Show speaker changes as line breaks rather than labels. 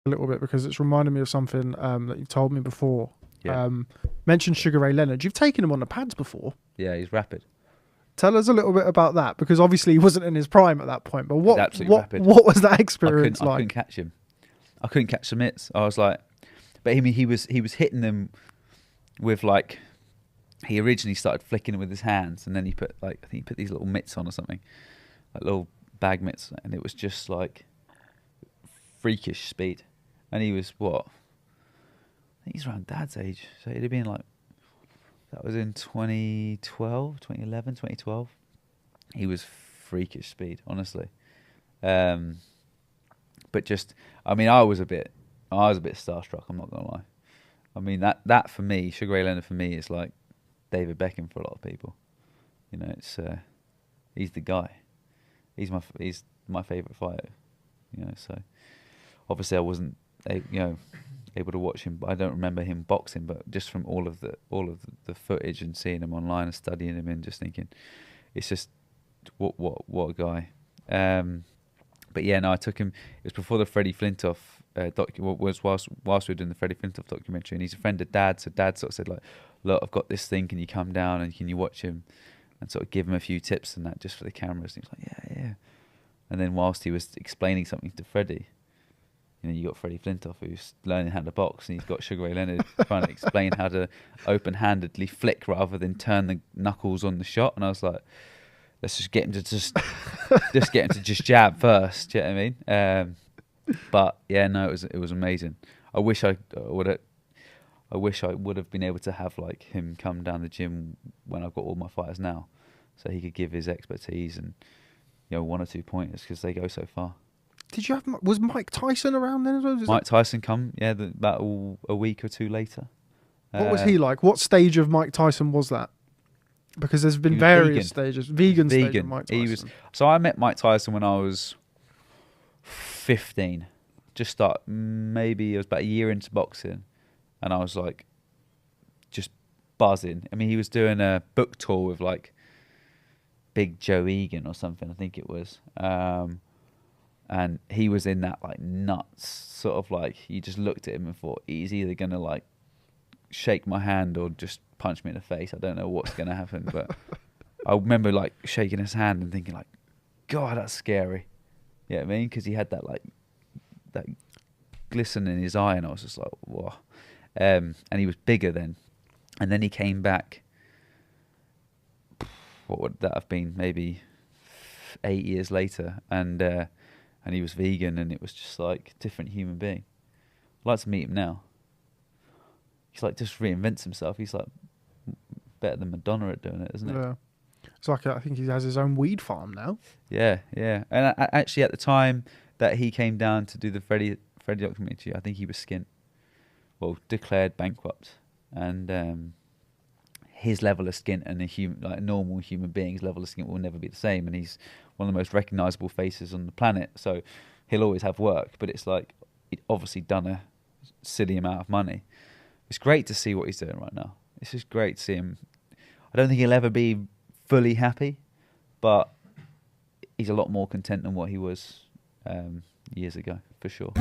A little bit because it's reminded me of something that you've told me before.
Yeah.
Mentioned Sugar Ray Leonard. You've taken him on the pads before.
Yeah, he's rapid.
Tell us a little bit about that, because obviously he wasn't in his prime at that point. But what
rapid.
what was that experience like?
I couldn't catch him. I couldn't catch the mitts. I was like, but I mean, he was hitting them with like. He originally started flicking them with his hands, and then he put like, I think he put these little mitts on or something, like little bag mitts, and it was just like freakish speed. And he was what? I think he's around Dad's age, so it'd have been like, that was in 2012, 2011, 2012. He was freakish speed, honestly. But just, I mean, I was a bit starstruck. I'm not gonna lie. I mean, that for me, Sugar Ray Leonard for me is like David Beckham for a lot of people. You know, it's he's the guy. He's my favourite fighter. You know, so obviously I wasn't able to watch him, but I don't remember him boxing. But just from all of the footage and seeing him online and studying him and just thinking, it's just what a guy. But yeah, no, I took him. It was before the Freddie Flintoff was whilst we were doing the Freddie Flintoff documentary, and he's a friend of Dad. So Dad sort of said like, "Look, I've got this thing. Can you come down and can you watch him?" And sort of give him a few tips and that just for the cameras. And he was like, "Yeah." And then whilst he was explaining something to Freddie, you know, you got Freddie Flintoff who's learning how to box, and he's got Sugar Ray Leonard trying to explain how to open-handedly flick rather than turn the knuckles on the shot. And I was like, let's just get him to just get him to just jab first. Do you know what I mean? But yeah, no, it was amazing. I wish I would have been able to have like him come down the gym when I've got all my fighters now, so he could give his expertise and, you know, 1 or 2 pointers, because they go so far.
Was Mike Tyson around then as well?
Mike Tyson come, yeah, about a week or two later.
What was he like? What stage of Mike Tyson was that? Because there's been various stages. Vegan stage of Mike Tyson.
So I met Mike Tyson when I was 15. Maybe it was about a year into boxing, and I was like just buzzing. I mean, he was doing a book tour with like Big Joe Egan or something, I think it was. And he was in that like nuts sort of like, you just looked at him and thought he's either going to like shake my hand or just punch me in the face. I don't know what's going to happen, but I remember like shaking his hand and thinking like, God, that's scary. You know what I mean? Because he had that like that glisten in his eye, and I was just like, whoa. And he was bigger then. And then he came back, what would that have been? Maybe 8 years later, and he was vegan, and it was just like a different human being. I'd like to meet him now. He's like just reinvents himself. He's like better than Madonna at doing it, isn't it?
Yeah. It's like I think he has his own weed farm now.
Yeah. And actually, at the time that he came down to do the Freddie documentary, I think he was skint. Well, declared bankrupt, and his level of skint and a normal human being's level of skint will never be the same. And he's one of the most recognisable faces on the planet, so he'll always have work. But it's like he'd obviously done a silly amount of money. It's great to see what he's doing right now. It's just great to see him. I don't think he'll ever be fully happy, but he's a lot more content than what he was years ago, for sure.